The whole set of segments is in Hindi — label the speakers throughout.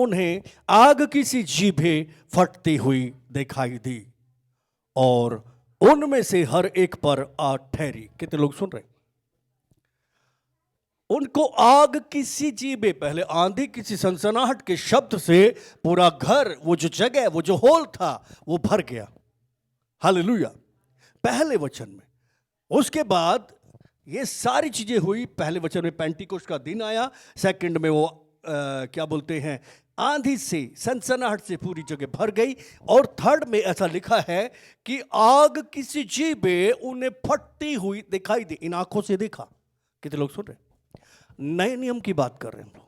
Speaker 1: उन्हें आग की सी जीभें फटती हुई दिखाई दी और उनमें से हर एक पर आग ठहरी। कितने लोग सुन रहे हैं? उनको आग की सी जीभें, पहले आंधी किसी सनसनाहट के शब्द से पूरा घर, वो जो जगह, वो जो होल था, वो भर गया। हालेलुया। पहले वचन में, उसके बाद ये सारी चीजें हुई। पहले वचन में पेंटिकोस्ट का दिन आया, सेकंड में वो क्या बोलते हैं, आंधी से, सनसनाहट से पूरी जगह भर गई, और थर्ड में ऐसा लिखा है कि आग किसी जीभे उन्हें फटती हुई दिखाई दी। इन आंखों से देखा। कितने लोग सुन रहे? नए नियम की बात कर रहे हैं हम लोग,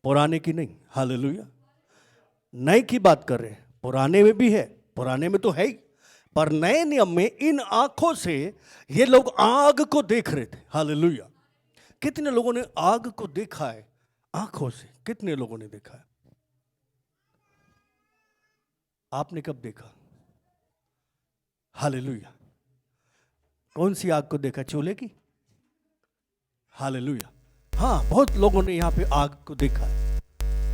Speaker 1: पुराने की नहीं। हालेलुया। नए की बात कर रहे हैं। पुराने में भी है, पुराने में तो है ही, पर नए नियम में इन आंखों से ये लोग आग को देख रहे थे। हालेलुया। कितने लोगों ने आग को देखा है आंखों से? कितने लोगों ने देखा है? आपने कब देखा? हालेलुया। कौन सी आग को देखा? चूल्हे की? हालेलुया। हाँ, बहुत लोगों ने यहां पे आग को देखा है।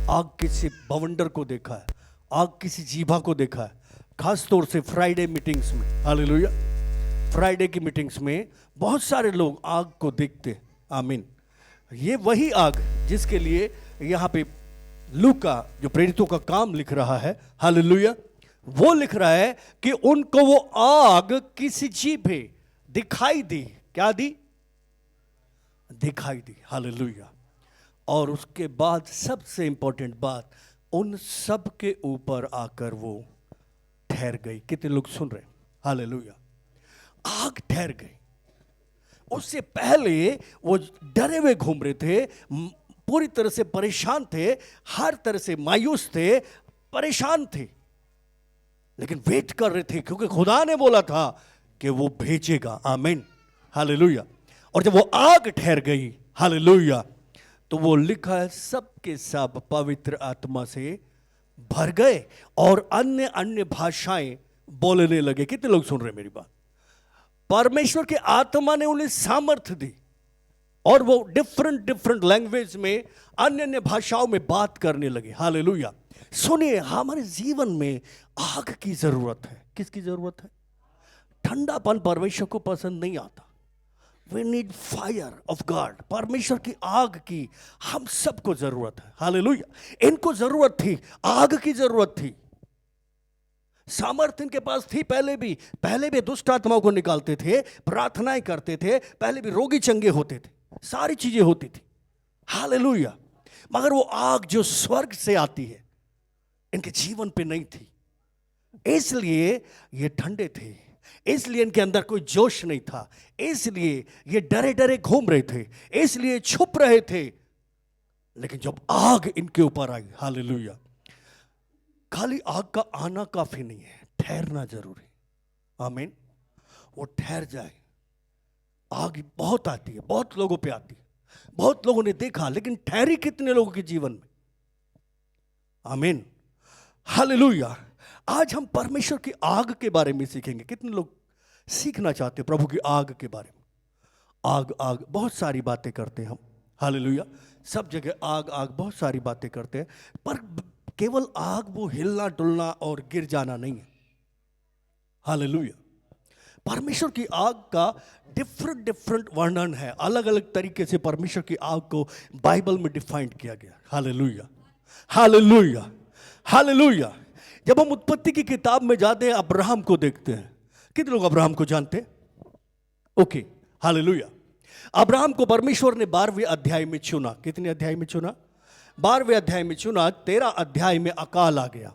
Speaker 1: आग किसी बवंडर को देखा है, आग किसी जीभा को देखा है, खास तौर से फ्राइडे मीटिंग्स में। हालेलुया। फ्राइडे की मीटिंग्स में बहुत सारे लोग आग को देखते। आमीन। ये वही आग जिसके लिए यहाँ पे लूका जो प्रेरितों का काम लिख रहा है, हालेलुया, वो लिख रहा है कि उनको वो आग किसी जीभे दिखाई दी। क्या दी? दिखाई दी। हालेलुया। और उसके बाद सबसे इंपॉर्टेंट बात, उन सब के ऊपर आकर वो ठहर गई। कितने लोग सुन रहे हैं? हालेलुया। आग ठहर गई। उससे पहले वो डरे हुए घूम रहे थे, पूरी तरह से परेशान थे, हर तरह से मायूस थे, परेशान थे, लेकिन वेट कर रहे थे क्योंकि खुदा ने बोला था कि वो भेजेगा। आमीन। हालेलुया। और जब वो आग ठहर गई, हालेलुया, तो वो लिखा है सब के सब पवित्र आत्मा से भर गए और अन्य अन्य भाषाएं बोलने लगे। कितने लोग सुन रहे हैं मेरी बात? परमेश्वर की आत्मा ने उन्हें सामर्थ्य दी और वो डिफरेंट डिफरेंट लैंग्वेज में, अन्य अन्य भाषाओं में बात करने लगे। हालेलुया। सुनिए, हमारे जीवन में आग की जरूरत है। किसकी जरूरत है? ठंडापन परमेश्वर को पसंद नहीं आता। We need fire of God। परमेश्वर की आग की हम सबको जरूरत है। हालेलुया। इनको जरूरत थी, आग की जरूरत थी। सामर्थ्य इनके पास थी। पहले भी दुष्ट आत्माओं को निकालते थे, प्रार्थनाएं करते थे, पहले भी रोगी चंगे होते थे, सारी चीजें होती थी। हालेलुया। मगर वो आग जो स्वर्ग से आती है, इनके जीवन पे नहीं थी, इसलिए ये ठंडे थे, इसलिए इनके अंदर कोई जोश नहीं था, इसलिए ये डरे डरे घूम रहे थे, इसलिए छुप रहे थे। लेकिन जब आग इनके ऊपर आई, हालेलुया, खाली आग का आना काफी नहीं है, ठहरना जरूरी। आमीन। वो ठहर जाए। आग बहुत आती है, बहुत लोगों पे आती है, बहुत लोगों ने देखा, लेकिन ठहरी कितने लोगों के जीवन में? आमीन। हालेलुया। आज हम परमेश्वर की आग के बारे में सीखेंगे। कितने लोग सीखना चाहते हैं प्रभु की आग के बारे में? आग आग बहुत सारी बातें करते हैं हम। हालेलुया। सब जगह आग आग बहुत सारी बातें करते हैं, पर केवल आग वो हिलना डुलना और गिर जाना नहीं है। हालेलुया। परमेश्वर की आग का डिफरेंट डिफरेंट वर्णन है, अलग अलग तरीके से परमेश्वर की आग को बाइबल में डिफाइंड किया गया। हालेलुया। हालेलुया। हालेलुया। जब हम उत्पत्ति की किताब में जाते हैं, अब्राहम को देखते हैं। कितने लोग अब्राहम को जानते हैं? ओके। हालेलुया। अब्राहम को परमेश्वर ने 12वें अध्याय में चुना। कितने अध्याय में चुना? 12वें अध्याय में चुना। 13 अध्याय में अकाल आ गया।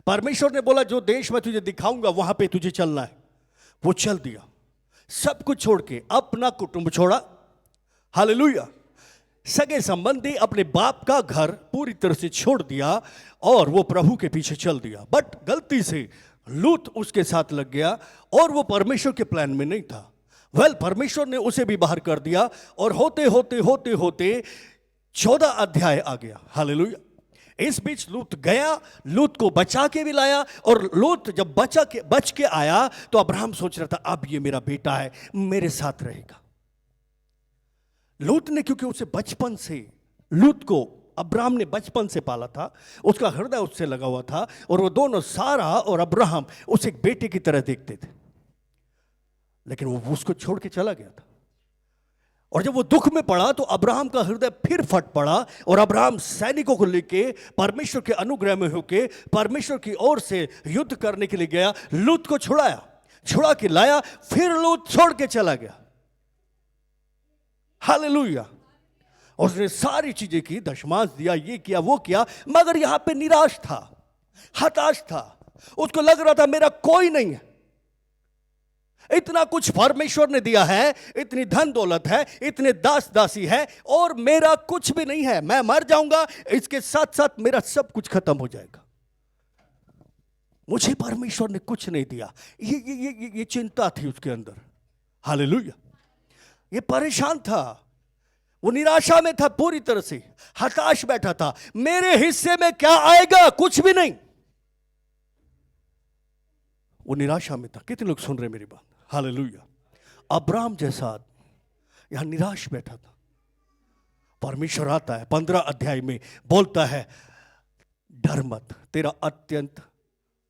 Speaker 1: परमेश्वर ने बोला जो देश मैं तुझे दिखाऊंगा वहां पे तुझे चलना है। वो चल दिया, सब कुछ छोड़ के, अपना कुटुंब छोड़ा। हालेलुया। सगे संबंधी, अपने बाप का घर पूरी तरह से छोड़ दिया और वो प्रभु के पीछे चल दिया। बट गलती से लूत उसके साथ लग गया और वो परमेश्वर के प्लान में नहीं था। परमेश्वर ने उसे भी बाहर कर दिया और होते होते होते होते 14 अध्याय आ गया। हालेलुया। इस बीच लूत गया, लूत को बचा के भी लाया, और लूत जब बच के आया तो अब्राहम सोच रहा था अब ये मेरा बेटा है, मेरे साथ रहेगा। लूत ने, क्योंकि उसे बचपन से लूत को अब्राहम ने बचपन से पाला था, उसका हृदय उससे लगा हुआ था, और वो दोनों सारा और अब्राहम उसे एक बेटे की तरह देखते थे। लेकिन वो उसको छोड़ के चला गया था, और जब वो दुख में पड़ा तो अब्राहम का हृदय फिर फट पड़ा, और अब्राहम सैनिकों को लेके परमेश्वर के अनुग्रह में होके परमेश्वर की ओर से युद्ध करने के लिए गया। लूत को छुड़ा के लाया, फिर लूत छोड़ के चला गया। हालेलुया। उसने सारी चीजें की, दशमांश दिया, ये किया वो किया, मगर यहां पे निराश था, हताश था। उसको लग रहा था मेरा कोई नहीं है, इतना कुछ परमेश्वर ने दिया है, इतनी धन दौलत है, इतने दास दासी है, और मेरा कुछ भी नहीं है। मैं मर जाऊंगा, इसके साथ साथ मेरा सब कुछ खत्म हो जाएगा। मुझे परमेश्वर ने कुछ नहीं दिया। ये चिंता थी उसके अंदर। हालेलुया। ये परेशान था, वो निराशा में था, पूरी तरह से हताश बैठा था। मेरे हिस्से में क्या आएगा? कुछ भी नहीं। वो निराशा में था। कितने लोग सुन रहे मेरी बात? हालेलुया। अब्राहम जैसा आदमी यहां निराश बैठा था। परमेश्वर आता है 15 अध्याय में, बोलता है डर मत, तेरा अत्यंत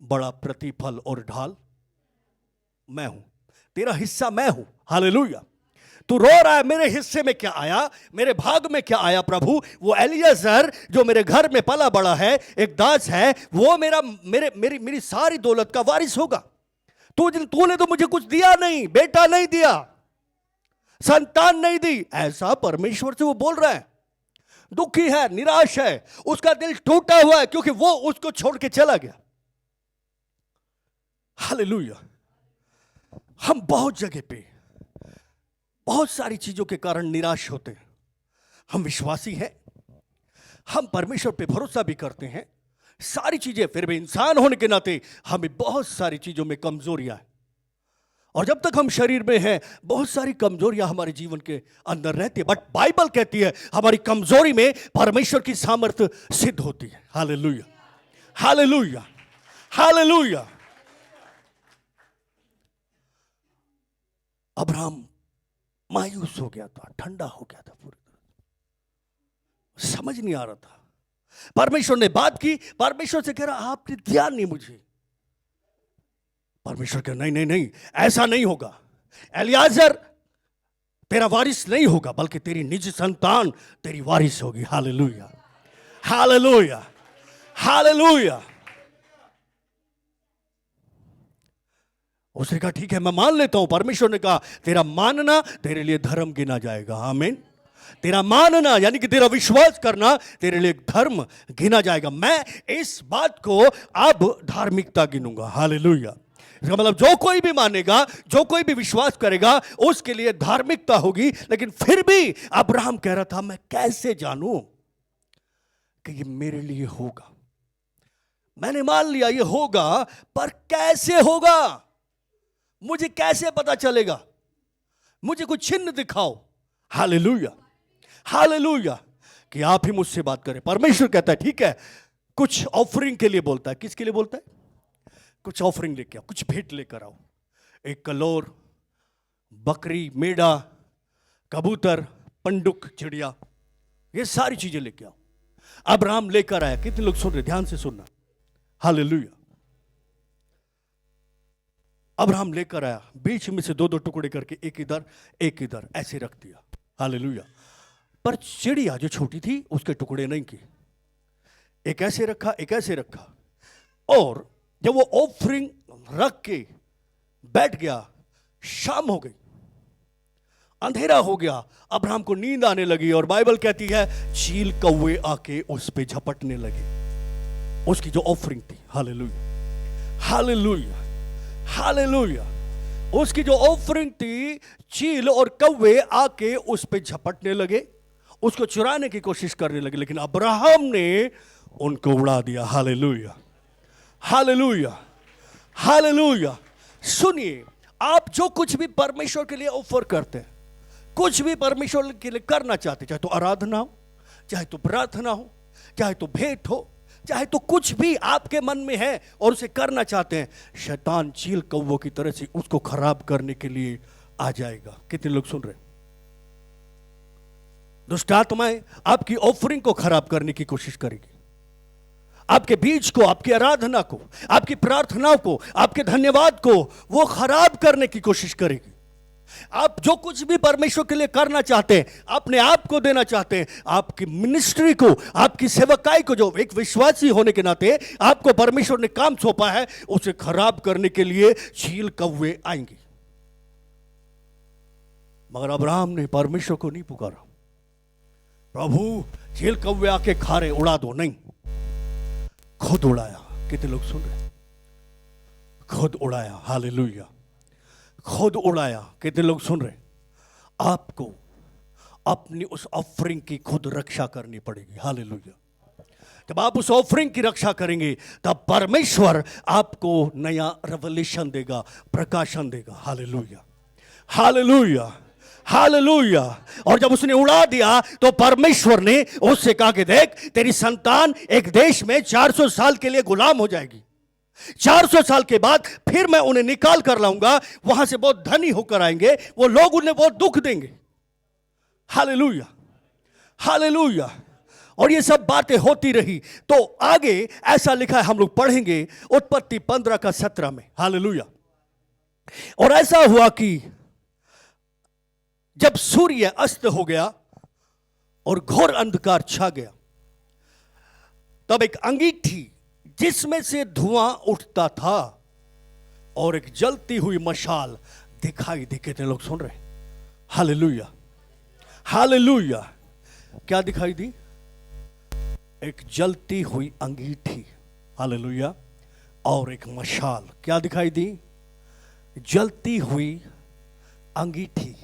Speaker 1: बड़ा प्रतिफल और ढाल मैं हूं, तेरा हिस्सा मैं हूं। हालेलुया। तू रो रहा है मेरे हिस्से में क्या आया, मेरे भाग में क्या आया प्रभु? वो एलियाजर जो मेरे घर में पला बड़ा है, एक दास है, वो मेरी सारी दौलत का वारिस होगा। तूने तो मुझे कुछ दिया नहीं, बेटा नहीं दिया, संतान नहीं दी। ऐसा परमेश्वर से वो बोल रहा है। दुखी है, निराश है, उसका दिल टूटा हुआ है, क्योंकि वो उसको छोड़ के चला गया। हालेलुया। हम बहुत जगह पे बहुत सारी चीजों के कारण निराश होते हैं। हम विश्वासी हैं, हम परमेश्वर पे भरोसा भी करते हैं, सारी चीजें, फिर भी इंसान होने के नाते हमें बहुत सारी चीजों में कमजोरियां हैं। और जब तक हम शरीर में हैं, बहुत सारी कमजोरियां हमारे जीवन के अंदर रहती है। बट बाइबल कहती है हमारी कमजोरी में परमेश्वर की सामर्थ्य सिद्ध होती है। Hallelujah, hallelujah, hallelujah. अब्राहम मायूस हो गया था, ठंडा हो गया था, पूरी तरह समझ नहीं आ रहा था। परमेश्वर ने बात की, परमेश्वर से कह रहा आपने दिया नहीं मुझे। परमेश्वर कह नहीं नहीं नहीं, ऐसा नहीं होगा। एलियाजर तेरा वारिस नहीं होगा, बल्कि तेरी निज संतान तेरी वारिस होगी। Hallelujah, hallelujah, hallelujah. उसने कहा ठीक है, मैं मान लेता हूं। परमेश्वर ने कहा तेरा मानना तेरे लिए धर्म गिना जाएगा। आमीन। तेरा मानना यानी कि तेरा विश्वास करना तेरे लिए धर्म गिना जाएगा। मैं इस बात को अब धार्मिकता गिनूंगा। हालेलुया। इसका मतलब जो कोई भी मानेगा, जो कोई भी विश्वास करेगा, उसके लिए धार्मिकता होगी। लेकिन फिर भी अब्राहम कह रहा था मैं कैसे जानूं कि ये मेरे लिए होगा? मैंने मान लिया ये होगा, पर कैसे होगा? मुझे कैसे पता चलेगा? मुझे कुछ चिन्ह दिखाओ। Hallelujah, hallelujah. कि आप ही मुझसे बात करें। परमेश्वर कहता है ठीक है, कुछ ऑफरिंग के लिए बोलता है। किसके लिए बोलता है? कुछ ऑफरिंग लेके आओ, कुछ भेंट लेकर आओ। एक कलोर, बकरी, मेढ़ा, कबूतर, पंडुक, चिड़िया, ये सारी चीजें लेके आओ। अब्राहम लेकर आया। कितने लोग सुन रहे? ध्यान से सुनना। हालेलुया। अब्राहम लेकर आया, बीच में से 2-2 टुकड़े करके, एक इधर एक इधर, ऐसे रख दिया। हालेलुया। पर चिड़िया जो छोटी थी उसके टुकड़े नहीं किए, एक ऐसे रखा, एक ऐसे रखा। और जब वो ऑफरिंग रख के बैठ गया, शाम हो गई, अंधेरा हो गया, अब्राहम को नींद आने लगी। और बाइबल कहती है चील कौवे आके उस पे झपटने लगे, उसकी जो ऑफरिंग थी। Hallelujah, hallelujah, hallelujah. उसकी जो ऑफरिंग थी, चील और कौवे आके उस पे झपटने लगे, उसको चुराने की कोशिश करने लगे। लेकिन अब्राहम ने उनको उड़ा दिया। Hallelujah, hallelujah, hallelujah. सुनिए, आप जो कुछ भी परमेश्वर के लिए ऑफर करते हैं, कुछ भी परमेश्वर के लिए करना चाहते, चाहे तो आराधना हो, चाहे तो प्रार्थना हो, चाहे तो भेंट हो, चाहे तो कुछ भी आपके मन में है और उसे करना चाहते हैं, शैतान चील कौवों की तरह से उसको खराब करने के लिए आ जाएगा। कितने लोग सुन रहे? दुष्ट आत्माएं आपकी ऑफरिंग को खराब करने की कोशिश करेगी, आपके बीज को, आपकी आराधना को, आपकी प्रार्थनाओं को, आपके धन्यवाद को वो खराब करने की कोशिश करेगी। आप जो कुछ भी परमेश्वर के लिए करना चाहते हैं, अपने आप को देना चाहते हैं, आपकी मिनिस्ट्री को, आपकी सेवकाई को, जो एक विश्वासी होने के नाते आपको परमेश्वर ने काम सौंपा है, उसे खराब करने के लिए चील कौवे आएंगे। मगर अब्राहम ने परमेश्वर को नहीं पुकारा, प्रभु चील कौवे आके खा रहे, उड़ा दो, नहीं, खुद उड़ाया। कितने लोग सुन रहे? खुद उड़ाया। हालेलुया, खुद उड़ाया। कितने लोग सुन रहे? आपको अपनी उस ऑफरिंग की खुद रक्षा करनी पड़ेगी। हालेलुया। जब आप उस ऑफरिंग की रक्षा करेंगे तब परमेश्वर आपको नया रेवलेशन देगा, प्रकाशन देगा। Hallelujah, hallelujah, hallelujah. और जब उसने उड़ा दिया तो परमेश्वर ने उससे कहा कि देख, तेरी संतान एक देश में 400 साल के लिए गुलाम हो जाएगी। 400 साल के बाद फिर मैं उन्हें निकाल कर लाऊंगा, वहां से बहुत धनी होकर आएंगे, वो लोग उन्हें बहुत दुख देंगे। Hallelujah, hallelujah. और ये सब बातें होती रही। तो आगे ऐसा लिखा है, हम लोग पढ़ेंगे उत्पत्ति 15 का 17 में। हालेलुया। और ऐसा हुआ कि जब सूर्य अस्त हो गया और घोर अंधकार छा गया, तब एक अंगीठी जिसमें से धुआं उठता था और एक जलती हुई मशाल दिखाई दी। कितने लोग सुन रहे? Hallelujah, hallelujah. क्या दिखाई दी? एक जलती हुई अंगीठी। हालेलुया। और एक मशाल। क्या दिखाई दी? जलती हुई अंगीठी।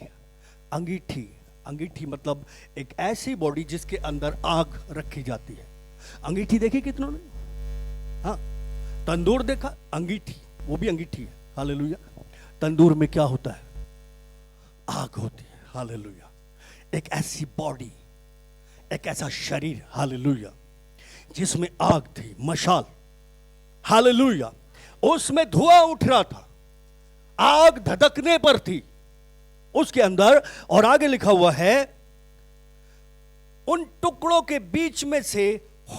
Speaker 1: अंगीठी, अंगीठी मतलब एक ऐसी बॉडी जिसके अंदर आग रखी जाती है। अंगीठी देखी कितनों ने? हाँ, तंदूर देखा? अंगीठी, वो भी अंगीठी है। हालेलुया। तंदूर में क्या होता है? आग होती है। हालेलुया। एक ऐसी बॉडी, एक ऐसा शरीर, हालेलुया, जिसमें आग थी, मशाल। हालेलुया। उसमें धुआं उठ रहा था, आग धधकने पर थी उसके अंदर। और आगे लिखा हुआ है, उन टुकड़ों के बीच में से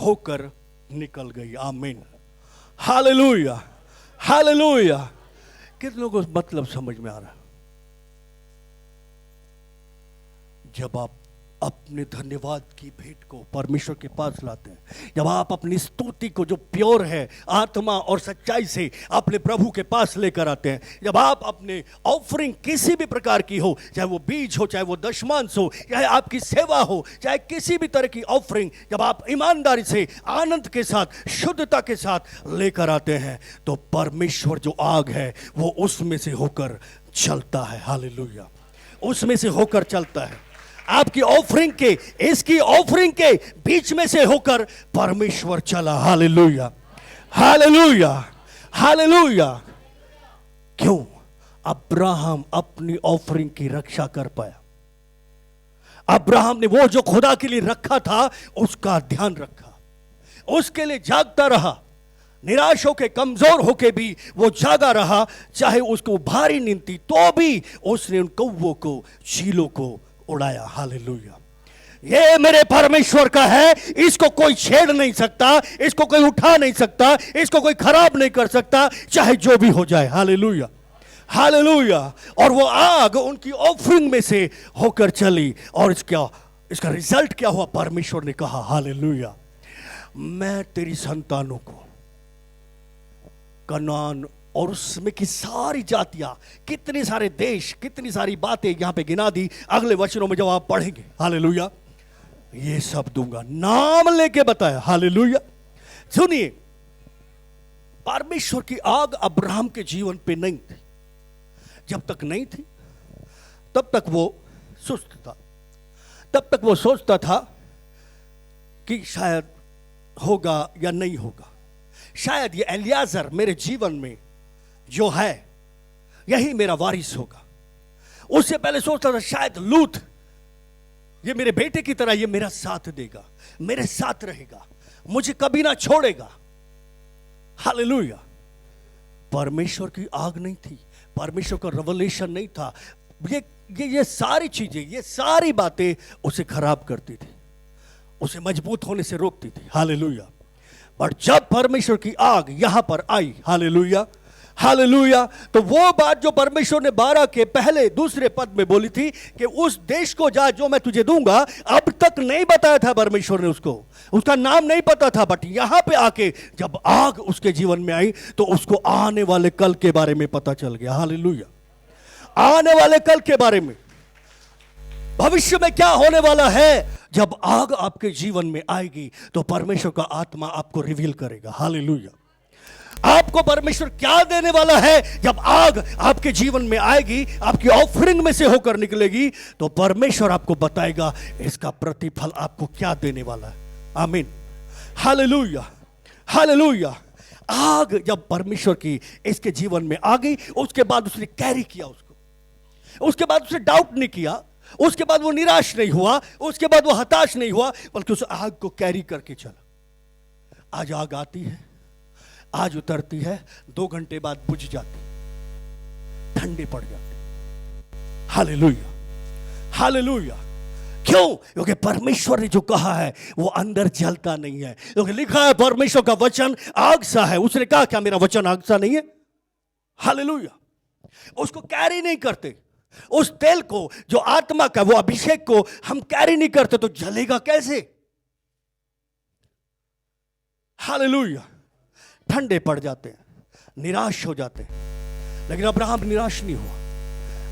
Speaker 1: होकर निकल गई। आमीन, हालेलुया, हालेलुया। कितनों को मतलब समझ में आ रहा है? जब आप अपने धन्यवाद की भेंट को परमेश्वर के पास लाते हैं, जब आप अपनी स्तुति को जो प्योर है आत्मा और सच्चाई से अपने प्रभु के पास लेकर आते हैं, जब आप अपने ऑफरिंग किसी भी प्रकार की हो, चाहे वो बीज हो, चाहे वो दशमांश हो, चाहे आपकी सेवा हो, चाहे किसी भी तरह की ऑफरिंग, जब आप ईमानदारी से, आनंद के साथ, शुद्धता के साथ लेकर आते हैं, तो परमेश्वर जो आग है वो उसमें से होकर चलता है। हालेलुया, उसमें से होकर चलता है। आपकी ऑफरिंग के, इसकी ऑफरिंग के बीच में से होकर परमेश्वर चला। Hallelujah, hallelujah, hallelujah. क्यों? अब्राहम अपनी ऑफरिंग की रक्षा कर पाया। अब्राहम ने वो जो खुदा के लिए रखा था उसका ध्यान रखा, उसके लिए जागता रहा। निराश होके, कमजोर होके भी वो जागा रहा। चाहे उसको भारी नींद थी तो भी उसने उन कौवों को, चीलों को उड़ाया। हालेलुया। ये मेरे परमेश्वर का है, इसको कोई छेड़ नहीं सकता, इसको कोई उठा नहीं सकता, इसको कोई खराब नहीं कर सकता, चाहे जो भी हो जाए। Hallelujah, hallelujah. और वो आग उनकी ऑफरिंग में से होकर चली। और इसका रिजल्ट क्या हुआ? परमेश्वर ने कहा, हालेलुया, मैं तेरी संतानों को कनान और उसमें की सारी जातियां, कितने सारे देश, कितनी सारी बातें यहां पे गिना दी। अगले वचनों में जब आप पढ़ेंगे, हालेलुया, ये सब दूंगा, नाम लेके बताया। हालेलुया। सुनिए, परमेश्वर की आग अब्राहम के जीवन पे नहीं थी। जब तक नहीं थी तब तक वो सुस्त था, तब तक वो सोचता था कि शायद होगा या नहीं होगा, शायद ये एलियाजर मेरे जीवन में जो है यही मेरा वारिस होगा। उससे पहले सोचता था शायद लूत ये मेरे बेटे की तरह ये मेरा साथ देगा, मेरे साथ रहेगा, मुझे कभी ना छोड़ेगा। हालेलुया। परमेश्वर की आग नहीं थी, परमेश्वर का रेवलेशन नहीं था, ये सारी चीजें, ये सारी बातें उसे खराब करती थी, उसे मजबूत होने से रोकती थी। हालेलुया। पर जब परमेश्वर की आग यहां पर आई, हालेलुया हालेलुया, तो वो बात जो परमेश्वर ने 12 के पहले दूसरे पद में बोली थी कि उस देश को जा जो मैं तुझे दूंगा, अब तक नहीं बताया था परमेश्वर ने उसको, उसका नाम नहीं पता था। बट यहां पे आके जब आग उसके जीवन में आई तो उसको आने वाले कल के बारे में पता चल गया। हालेलुया। आने वाले कल के बारे में, भविष्य में क्या होने वाला है। जब आग आपके जीवन में आएगी तो परमेश्वर का आत्मा आपको रिवील करेगा। हालेलुया। आपको परमेश्वर क्या देने वाला है, जब आग आपके जीवन में आएगी, आपकी ऑफरिंग में से होकर निकलेगी, तो परमेश्वर आपको बताएगा इसका प्रतिफल आपको क्या देने वाला है। आमीन। Hallelujah hallelujah. आग जब परमेश्वर की इसके जीवन में आ गई, उसके बाद उसने कैरी किया उसको, उसके बाद उसने डाउट नहीं किया, उसके बाद वो निराश नहीं हुआ, उसके बाद वो हताश नहीं हुआ, बल्कि उस आग को कैरी करके चला। आज आग आती है, आज उतरती है, 2 घंटे बाद बुझ जाती, ठंडे पड़ जाते। Hallelujah hallelujah. क्यों? क्योंकि परमेश्वर ने जो कहा है वो अंदर जलता नहीं है। क्योंकि लिखा है परमेश्वर का वचन आग सा है। उसने कहा क्या मेरा वचन आग सा नहीं है? हालेलुया। उसको कैरी नहीं करते, उस तेल को जो आत्मा का वो अभिषेक को हम कैरी नहीं करते तो जलेगा कैसे? हालेलुया। ठंडे पड़ जाते हैं, निराश हो जाते हैं। लेकिन अब्राहम निराश नहीं हुआ।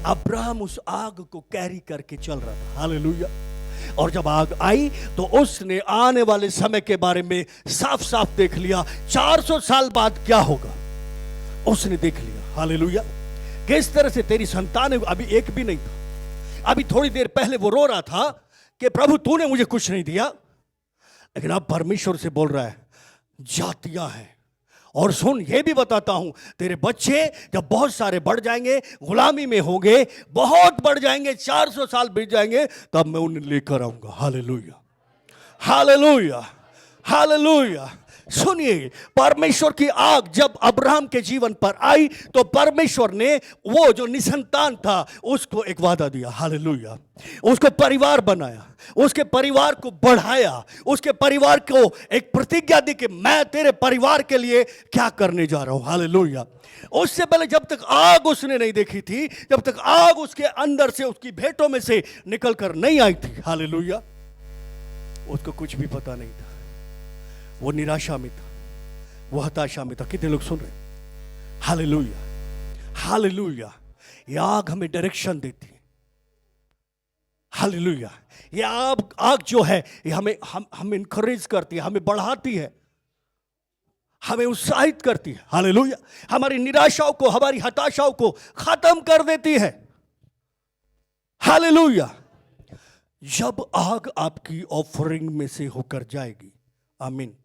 Speaker 1: अब्राहम उस आग को कैरी करके चल रहा था। हालेलुया। और जब आग आई तो उसने आने वाले समय के बारे में साफ साफ देख लिया। 400 साल बाद क्या होगा उसने देख लिया। हालेलुया। किस तरह से तेरी संतान, अभी एक भी नहीं था, अभी थोड़ी देर पहले वो रो रहा था कि प्रभु तूने मुझे कुछ नहीं दिया, लेकिन अब परमेश्वर से बोल रहा है जातियां हैं। और सुन, ये भी बताता हूं, तेरे बच्चे जब बहुत सारे बढ़ जाएंगे, गुलामी में होंगे, बहुत बढ़ जाएंगे, 400 साल बीत जाएंगे, तब मैं उन्हें लेकर आऊंगा। Hallelujah hallelujah hallelujah. सुनिए, परमेश्वर की आग जब अब्राहम के जीवन पर आई तो परमेश्वर ने वो जो निसंतान था उसको एक वादा दिया। हालेलुया। उसको परिवार बनाया, उसके परिवार को बढ़ाया, उसके परिवार को एक प्रतिज्ञा दी कि मैं तेरे परिवार के लिए क्या करने जा रहा हूं। हालेलुया। उससे पहले जब तक आग उसने नहीं देखी थी, जब तक आग उसके अंदर से, उसकी भेंटों में से निकल कर नहीं आई थी, हालेलुया, उसको कुछ भी पता नहीं था। वो निराशा में था, वो हताशा में था। कितने लोग सुन रहे? Hallelujah hallelujah. ये आग हमें डायरेक्शन देती है। हालेलुया। ये आग जो है ये हमें इनकरेज करती है, हमें बढ़ाती है, हमें उत्साहित करती है। हालेलुया। हमारी निराशाओं को, हमारी हताशाओं को खत्म कर देती है। हालेलुया। जब आग आपकी ऑफरिंग में से होकर जाएगी, आमीन,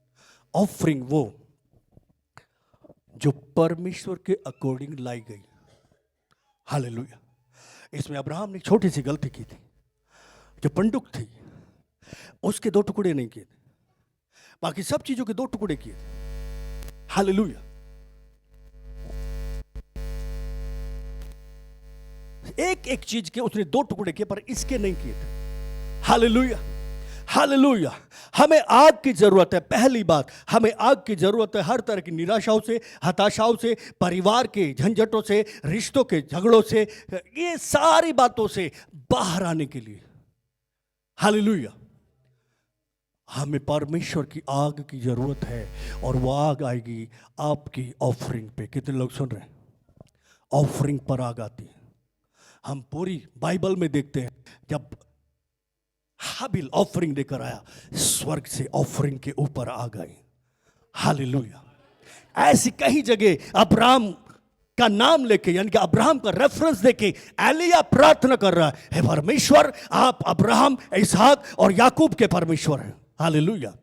Speaker 1: ऑफरिंग वो जो परमेश्वर के अकॉर्डिंग लाई गई। हालेलुया। इसमें अब्राहम ने छोटी सी गलती की थी। जो पंडुक थी उसके 2 टुकड़े नहीं किए थे, बाकी सब चीजों के 2 टुकड़े किए थे। हालेलुया। एक एक चीज के उसने 2 टुकड़े किए, पर इसके नहीं किए थे। Hallelujah hallelujah. हमें आग की जरूरत है। पहली बात, हमें आग की जरूरत है हर तरह की निराशाओं से, हताशाओं से, परिवार के झंझटों से, रिश्तों के झगड़ों से, ये सारी बातों से बाहर आने के लिए। हालेलुया। हमें परमेश्वर की आग की जरूरत है, और वो आग आएगी आपकी ऑफरिंग पे। कितने लोग सुन रहे हैं? ऑफरिंग पर आग आती है। हम पूरी बाइबल में देखते हैं, जब हाबिल ऑफरिंग लेकर आया, स्वर्ग से ऑफरिंग के ऊपर आ गए। हालेलुया। ऐसी कई जगह अब्राहम का नाम लेके, यानी कि अब्राहम का रेफरेंस देके एलिया प्रार्थना कर रहा है, हे परमेश्वर, आप अब्राहम, इसहाक और याकूब के परमेश्वर हैं। हालेलुया।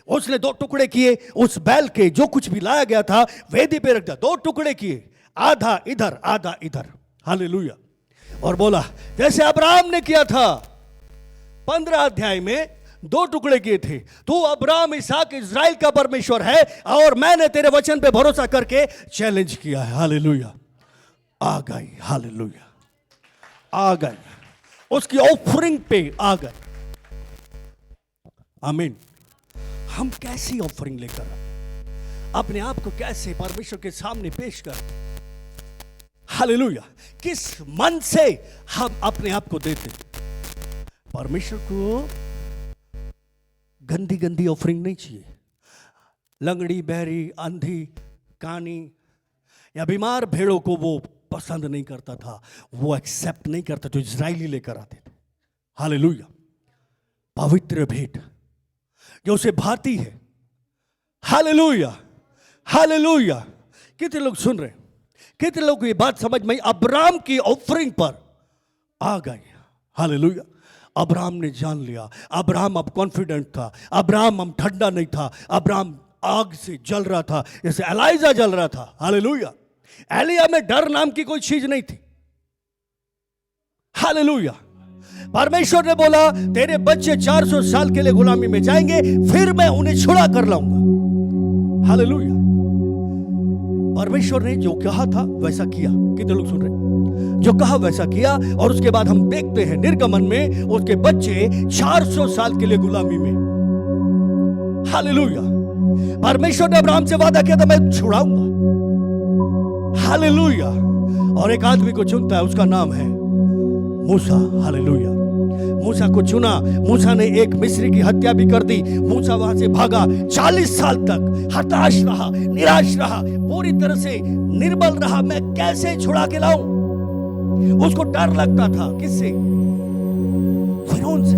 Speaker 1: उसने 2 टुकड़े किए, उस बैल के जो कुछ भी लाया गया था वेदी पे रख दिया। 2 टुकड़े किए, आधा इधर आधा इधर। हालेलुया। और बोला जैसे अब्राहम ने किया था। 15 अध्याय में 2 टुकड़े किए थे। तू अब्राहम, इसहाक, इज़राइल का परमेश्वर है, और मैंने तेरे वचन पे भरोसा करके चैलेंज किया है। हालेलुया। आ गई। हालेलुया। आ गए, उसकी ऑफरिंग पे आ गए। आमीन। हम कैसी ऑफरिंग लेकर आए, अपने आप को कैसे परमेश्वर के सामने पेश कर, हालेलुया, किस मन से हम अपने आप को देते। परमेश्वर को गंदी गंदी ऑफरिंग नहीं चाहिए। लंगड़ी, बहरी, अंधी, कानी या बीमार भेड़ों को वो पसंद नहीं करता था, वो एक्सेप्ट नहीं करता जो इजरायली लेकर आते थे। हालेलुया। पवित्र भेंट जो उसे भाती है। Hallelujah, hallelujah. कितने लोग सुन रहे हैं? कितने लोग ये बात समझ में? अब्राहम की ऑफरिंग पर आ गए। हालेलुया। अब्राहम ने जान लिया। अब्राहम अब कॉन्फिडेंट था। अब्राहम अब ठंडा नहीं था। अब्राहम आग से जल रहा था जैसे एलाइजा जल रहा था। हालेलुया। एलिया में डर नाम की कोई चीज नहीं थी। हालेलुया। परमेश्वर ने बोला तेरे बच्चे 400 साल के लिए गुलामी में जाएंगे, फिर मैं उन्हें छुड़ा कर लाऊंगा। हालेलुया। परमेश्वर ने जो कहा था वैसा किया। कितने लोग सुन रहे हैं? जो कहा वैसा किया। और उसके बाद हम देखते हैं निर्गमन में उसके बच्चे 400 साल के लिए गुलामी में। हालेलुया। परमेश्वर ने अब्राहम से वादा किया था मैं छुड़ाऊंगा। हालेलुया। और एक आदमी को चुनता है, उसका नाम है मूसा। हालेलुया। मूसा को चुना। मूसा ने एक मिस्री की हत्या भी कर दी। मूसा वहां से भागा। 40 साल तक हताश रहा, निराश रहा, पूरी तरह से निर्बल रहा। मैं कैसे छुड़ा के लाऊं? उसको डर लगता था। किससे? फिरौन से,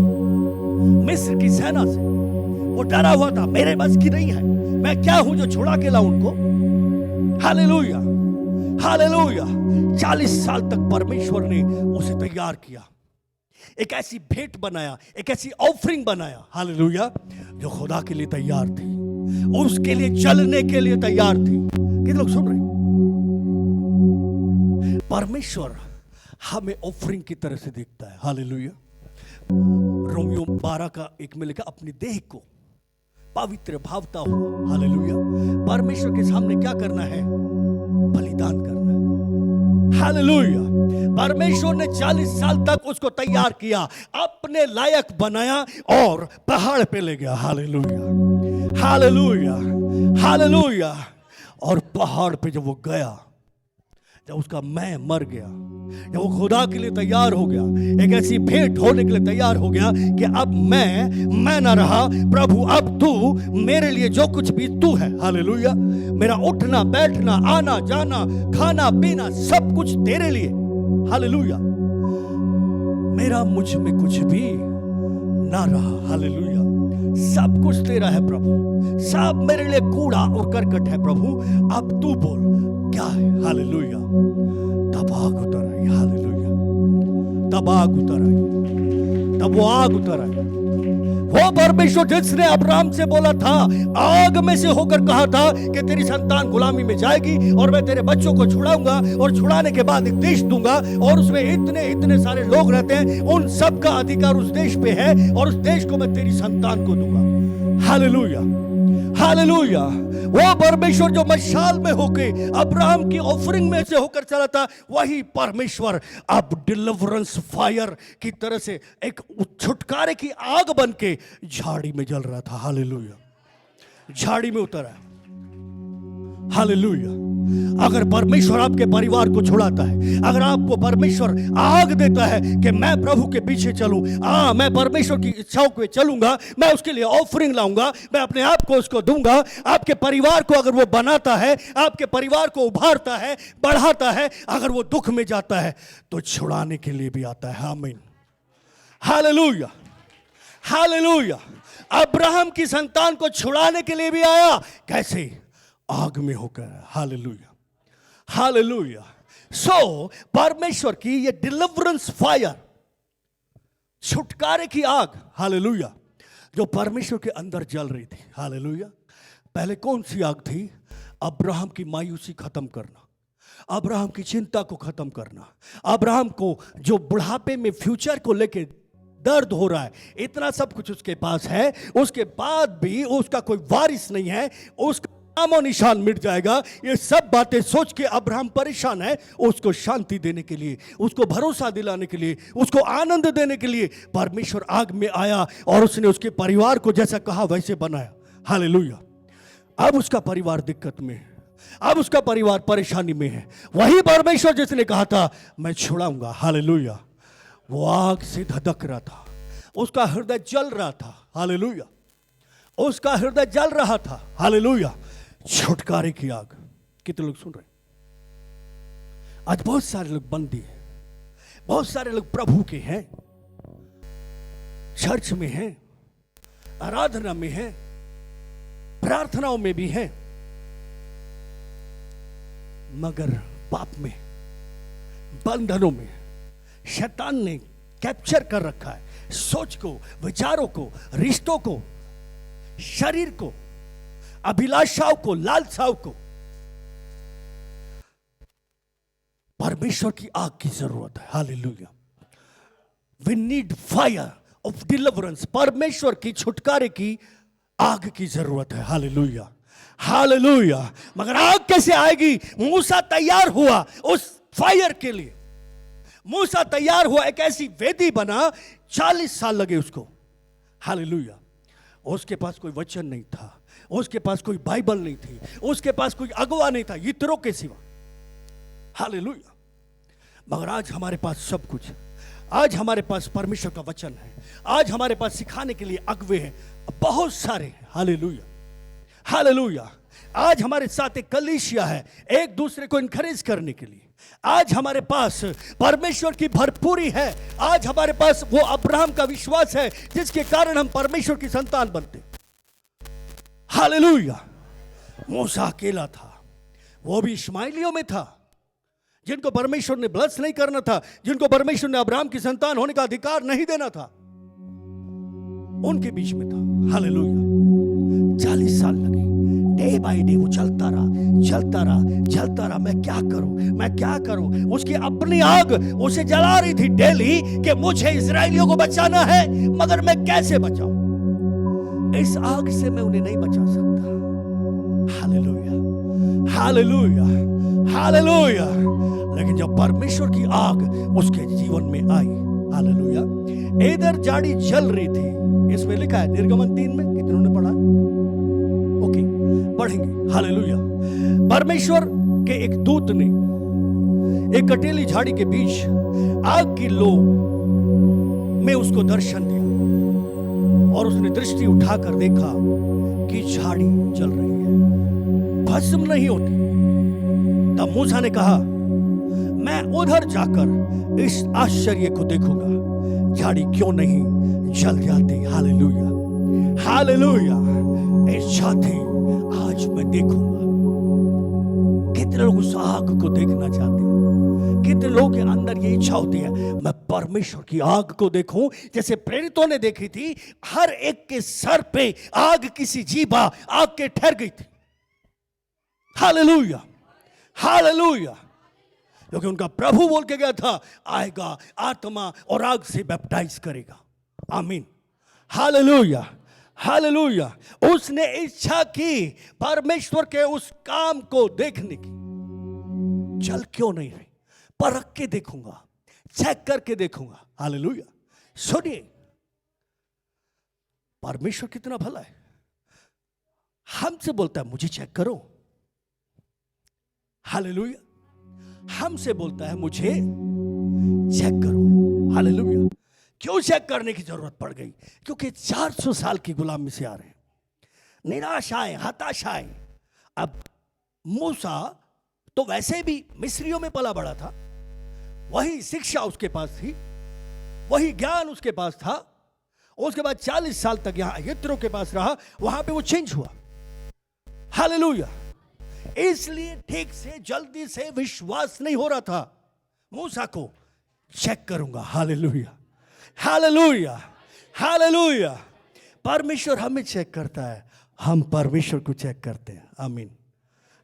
Speaker 1: मिस्र की सेना से। वो डरा हुआ था, मेरे बस की नहीं है, मैं क्या हूं जो छुड़ा के लाऊं उनको। Hallelujah, hallelujah. 40 साल तक परमेश्वर ने उसे तैयार किया, एक ऐसी भेंट बनाया, एक ऐसी ऑफरिंग बनाया। हालेलुया। जो खुदा के लिए तैयार थी, उसके लिए चलने के लिए तैयार थी। कितने लोग सुन रहे? परमेश्वर हमें ऑफरिंग की तरह से देखता है। हालेलुया। रोमियो 12 का 1 में लिखा अपनी देह को पवित्र भावता हो। हालेलुया। परमेश्वर के सामने क्या करना है? बलिदान करना है। हालेलुया। परमेश्वर ने 40 साल तक उसको तैयार किया, अपने लायक बनाया और पहाड़ पे ले गया। Hallelujah, hallelujah, hallelujah. और पहाड़ पे जब वो गया, जब उसका मैं मर गया, जब वो खुदा के लिए तैयार हो गया, एक ऐसी भेंट होने के लिए तैयार हो गया कि अब मैं ना रहा प्रभु, अब तू मेरे लिए जो कुछ भी तू है। हालेलुया। मेरा उठना बैठना, आना जाना, खाना पीना सब कुछ तेरे लिए। हालेलुया। मेरा मुझ में कुछ भी ना रहा। हालेलुया। सब कुछ तेरा है प्रभु, सब मेरे लिए कूड़ा और करकट है प्रभु, अब तू बोल क्या है। हालेलुया। तब आग उतर आई। हालेलुया। तब आग उतर आई, तब वो आग उतर आई। वो परमेश्वर जिसने अब्राहम से बोला था, आग में से होकर कहा था कि तेरी संतान गुलामी में जाएगी और मैं तेरे बच्चों को छुड़ाऊंगा और छुड़ाने के बाद एक देश दूंगा और उसमें इतने इतने सारे लोग रहते हैं, उन सब का अधिकार उस देश पे है और उस देश को मैं तेरी संतान को दूंगा। Hallelujah, hallelujah. वो परमेश्वर जो मशाल में होके अब्राहम की ऑफरिंग में से होकर चला था, वही परमेश्वर अब डिलीवरेंस फायर की तरह से एक छुटकारे की आग बन के झाड़ी में जल रहा था। हालेलुया। झाड़ी में उतरा। हालेलुया। अगर परमेश्वर आपके परिवार को छुड़ाता है, अगर आपको परमेश्वर आग देता है कि मैं प्रभु के पीछे चलूं, मैं परमेश्वर की इच्छाओं पे चलूंगा, मैं उसके लिए ऑफरिंग लाऊंगा, मैं अपने आप को उसको दूंगा। आपके परिवार को अगर वो बनाता है, आपके परिवार को उभारता है, बढ़ाता है, अगर वो दुख में जाता है तो छुड़ाने के लिए भी आता है। आमीन। Hallelujah, hallelujah. अब्राहम की संतान को छुड़ाने के लिए भी आया। कैसे? आग में होकर। Hallelujah, hallelujah. सो परमेश्वर की ये डिलीवरेंस फायर, छुटकारे की आग, हालेलुया, जो परमेश्वर के अंदर जल रही थी। हालेलुया। पहले कौन सी आग थी? अब्राहम की मायूसी खत्म करना, अब्राहम की चिंता को खत्म करना, अब्राहम को जो बुढ़ापे में फ्यूचर को लेके दर्द हो रहा है, इतना सब कुछ उसके पास है, उसके बाद भी उसका कोई वारिस नहीं है, उसका नामो निशान मिट जाएगा। ये सब बातें सोच के अब्राहम परेशान है। उसको शांति देने के लिए, उसको भरोसा दिलाने के लिए, उसको आनंद देने के लिए परमेश्वर आग में आया और उसने उसके परिवार को जैसा कहा वैसे बनाया। हालेलुया। अब उसका परिवार दिक्कत में है, अब उसका परिवार परेशानी में है। वही परमेश्वर जिसने कहा था मैं छुड़ाऊंगा। हालेलुया। वो आग से धधक रहा था, उसका हृदय जल रहा था। हालेलुया। उसका हृदय जल रहा था। हालेलुया। छुटकारे की आग। कितने लोग सुन रहे हैं? आज बहुत सारे लोग बंदी हैं, बहुत सारे लोग प्रभु के हैं, चर्च में हैं, आराधना में हैं, प्रार्थनाओं में भी हैं, मगर पाप में, बंधनों में शैतान ने कैप्चर कर रखा है। सोच को, विचारों को, रिश्तों को, शरीर को, अभिलाषाओं को, लालसाओं को। परमेश्वर की आग की जरूरत है। Hallelujah. We need fire of deliverance. परमेश्वर की छुटकारे की आग की जरूरत है। हालेलुया। हालेलुया। मगर आग कैसे आएगी? मूसा तैयार हुआ उस फायर के लिए। मूसा तैयार हुआ, एक ऐसी वेदी बना, 40 साल लगे उसको। हालेलुया। उसके पास कोई वचन नहीं था, उसके पास कोई बाइबल नहीं थी, उसके पास कोई अगुवा नहीं था यित्रो के सिवा। हालेलुया। मगर आज हमारे पास सब कुछ है। आज हमारे पास परमेश्वर का वचन है, आज हमारे पास सिखाने के लिए अगुवे हैं, बहुत सारे हैं। हालेलुया। हालेलुया। आज हमारे साथ एक कलीसिया है, एक दूसरे को इनकरेज करने के लिए। आज हमारे पास परमेश्वर की भरपूरी है। आज हमारे पास वो अब्राहम का विश्वास है जिसके कारण हम परमेश्वर की संतान बनते। हालेलुया। मूसा अकेला था, वो भी इश्माइलियों में था, जिनको परमेश्वर ने ब्लेस नहीं करना था, जिनको परमेश्वर ने अब्राहम की संतान होने का अधिकार नहीं देना था, उनके बीच में था। हालेलुया। 40 साल लगे, डे बाय डे वो चलता रहा, चलता रहा, चलता रहा। मैं क्या करूं, मैं क्या करूं? उसकी अपनी आग उसे जला रही थी डेली कि मुझे इस्राएलियों को बचाना है, मगर मैं कैसे बचाऊं? इस आग से मैं उन्हें नहीं बचा सकता। हालेलुया। हालेलुया। हालेलुया। लेकिन जब परमेश्वर की आग उसके जीवन में आई, हालेलुया, इधर झाड़ी जल रही थी। इसमें लिखा है निर्गमन 3 में, कितनों ने पढ़ा? ओके, पढ़ेंगे। हालेलुया। परमेश्वर के एक दूत ने एक कटेली झाड़ी के बीच आग की लो में उसको दर्शन दिया और उसने दृष्टि उठाकर देखा कि झाड़ी जल रही है, भस्म नहीं होती। तब मूसा ने कहा मैं उधर जाकर इस आश्चर्य को देखूंगा, झाड़ी क्यों नहीं जल जाती। हालेलुया। हालेलुया। इस झाड़ी आज मैं देखूंगा। कितने लोग उस आग को देखना चाहते हैं? कितने लोगों के अंदर ये इच्छा होती है मैं परमेश्वर की आग को देखूं, जैसे प्रेरितों ने देखी थी। हर एक के सर पे आग किसी जीभा आग के ठहर गई थी। हालेलुया। हालेलुया। क्योंकि उनका प्रभु बोल के गया था आएगा, आत्मा और आग से बैप्टाइज करेगा। आमीन। हालेलुया। हालेलुया। उसने इच्छा की परमेश्वर के उस काम को देखने की। जल क्यों नहीं रही? परख के देखूंगा, चेक करके देखूंगा। हालेलुया। सुनिए, परमेश्वर कितना भला है। हमसे बोलता है मुझे चेक करो। हालेलुया। हमसे बोलता है मुझे चेक करो। हालेलुया। क्यों चेक करने की जरूरत पड़ गई? क्योंकि 400 साल की गुलामी से आ रहे हैं, निराशाएं, हताशाएं। अब मूसा तो वैसे भी मिस्रियों में पला बड़ा था, वही शिक्षा उसके पास थी, वही ज्ञान उसके पास था। उसके बाद 40 साल तक यहां यित्रो के पास रहा, वहां पे वो चेंज हुआ। हालेलुया। इसलिए ठीक से जल्दी से विश्वास नहीं हो रहा था मूसा को। चेक करूंगा। हालेलुया। हालेलुया। हालेलुया। परमेश्वर हमें चेक करता है, हम परमेश्वर को चेक करते हैं। आमीन।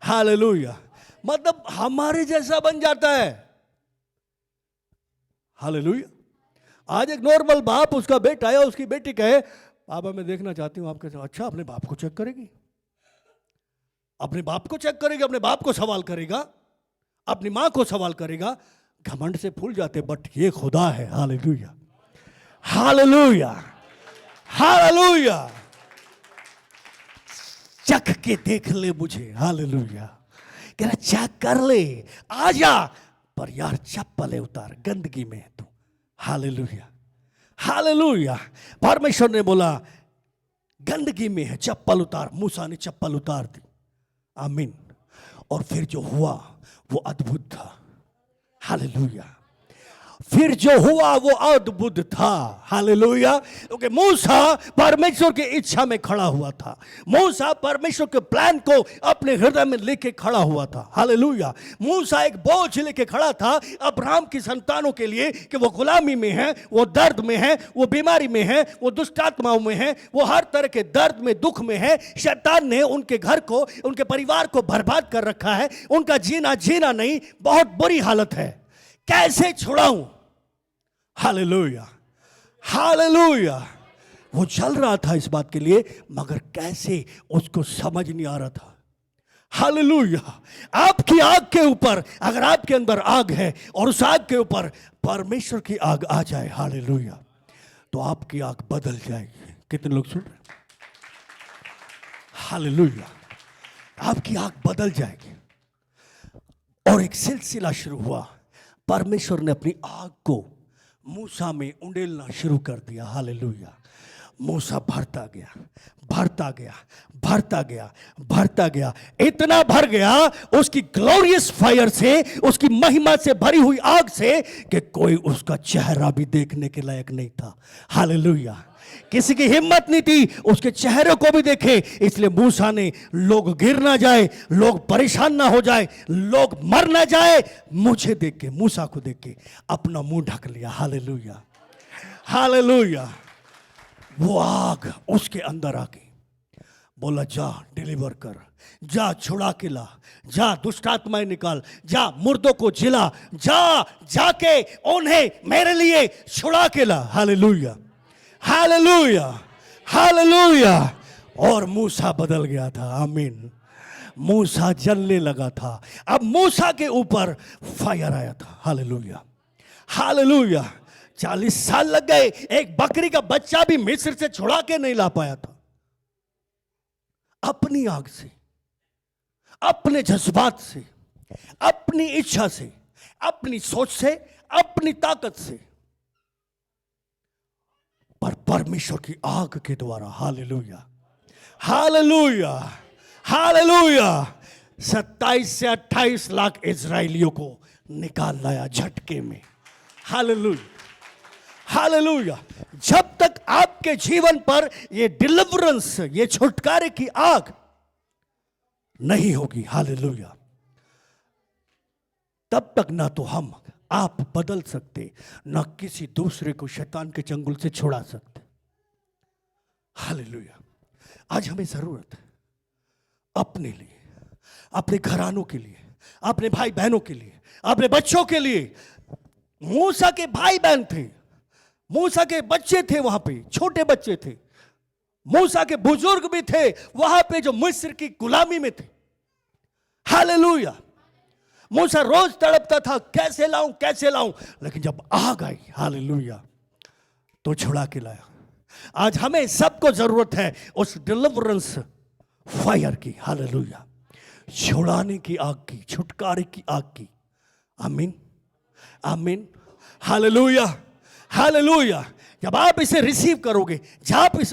Speaker 1: हालेलुया। मतलब हमारे जैसा बन जाता है। हालेलुया। आज एक नॉर्मल बाप, उसका बेटा है, उसकी बेटी कहे पापा मैं देखना चाहती हूं आपके साथ। अच्छा, अपने बाप को चेक करेगी? अपने बाप को चेक करेगा, अपने बाप को सवाल करेगा, अपनी माँ को सवाल करेगा। घमंड से भूल जाते, बट ये खुदा है। Hallelujah, hallelujah, hallelujah. चख के देख ले मुझे। हालेलुया, कह रहा चेक कर ले, आ जा, पर यार चप्पलें उतार, गंदगी में है तू। Hallelujah, hallelujah. परमेश्वर ने बोला गंदगी में है, चप्पल उतार। मूसा ने चप्पल उतार दी। आमीन। और फिर जो हुआ वो अद्भुत था। हालेलुया। फिर जो हुआ वो अद्भुत था। हालेलुया। क्योंकि मूसा परमेश्वर की इच्छा में खड़ा हुआ था। मूसा परमेश्वर के प्लान को अपने हृदय में लेके खड़ा हुआ था। हालेलुया। मूसा एक बोझ लेके खड़ा था अब्राहम की संतानों के लिए कि वो गुलामी में है, वो दर्द में है, वो बीमारी में है, वो दुष्ट आत्माओं में है, वो हर तरह के दर्द में, दुख में है। शैतान ने उनके घर को, उनके परिवार को बर्बाद कर रखा है। उनका जीना नहीं, बहुत बुरी हालत है। कैसे छुड़ाऊं? Hallelujah, hallelujah. वो चल रहा था इस बात के लिए, मगर कैसे उसको समझ नहीं आ रहा था। हालेलुया। आपकी आग के ऊपर, अगर आपके अंदर आग है और उस आग के ऊपर परमेश्वर की आग आ जाए, हालेलुया, तो आपकी आग बदल जाएगी। कितने लोग सुन रहे? हालेलुया। आपकी आग बदल जाएगी। और एक सिलसिला शुरू हुआ। परमेश्वर ने अपनी आग को मूसा में उंडेलना शुरू कर दिया। हालेलुया। मूसा भरता गया, भरता गया, भरता गया, भरता गया, इतना भर गया उसकी ग्लोरियस फायर से, उसकी महिमा से भरी हुई आग से, कि कोई उसका चेहरा भी देखने के लायक नहीं था। हालेलुया। किसी की हिम्मत नहीं थी उसके चेहरे को भी देखे। इसलिए मूसा ने, लोग गिर ना जाए, लोग परेशान ना हो जाए, लोग मर ना जाए, मुझे देख के, मूसा को देख के अपना मुंह ढक लिया। Hallelujah, hallelujah. वो आग उसके अंदर आ गई। बोला जा डिलीवर कर, जा छुड़ा के ला, जा दुष्ट आत्माएं निकाल, जा मुर्दों को जिला, जा जाके उन्हें मेरे लिए छुड़ा के ला। Hallelujah, hallelujah, hallelujah. और मूसा बदल गया था। आमीन। मूसा जलने लगा था। अब मूसा के ऊपर फायर आया था। Hallelujah, hallelujah. 40 साल लग गए, एक बकरी का बच्चा भी मिस्र से छुड़ा के नहीं ला पाया था। अपनी आग से, अपने जज्बात से, अपनी इच्छा से, अपनी सोच से, अपनी ताकत से, पर परमेश्वर की आग के द्वारा। Hallelujah, hallelujah, hallelujah. 27 से 28 लाख इजरायलियों को निकाल लाया झटके में। Hallelujah, hallelujah. जब तक आपके जीवन पर ये डिलीवरेंस, ये छुटकारे की आग नहीं होगी, हालेलुया, तब तक ना तो हम, आप बदल सकते, ना किसी दूसरे को शैतान के चंगुल से छुड़ा सकते। हालेलुया। आज हमें जरूरत है अपने लिए, अपने घरानों के लिए, अपने भाई बहनों के लिए, अपने बच्चों के लिए। मूसा के भाई बहन थे, मूसा के बच्चे थे, वहां पे छोटे बच्चे थे, मूसा के बुजुर्ग भी थे वहां पे जो मिस्र की गुलामी में थे। हालेलुया। मूसा रोज तड़पता था, कैसे लाऊं, कैसे लाऊं, लेकिन जब आग आई, हालेलुया, तो छुड़ा के लाया। आज हमें सबको जरूरत है उस डिलीवरेंस फायर की। हालेलुया। छुड़ाने की आग की, छुटकारे की आग की। आमीन, आमीन, हालेलुया, हालेलुया। जब आप इसे रिसीव करोगे, जब आप इस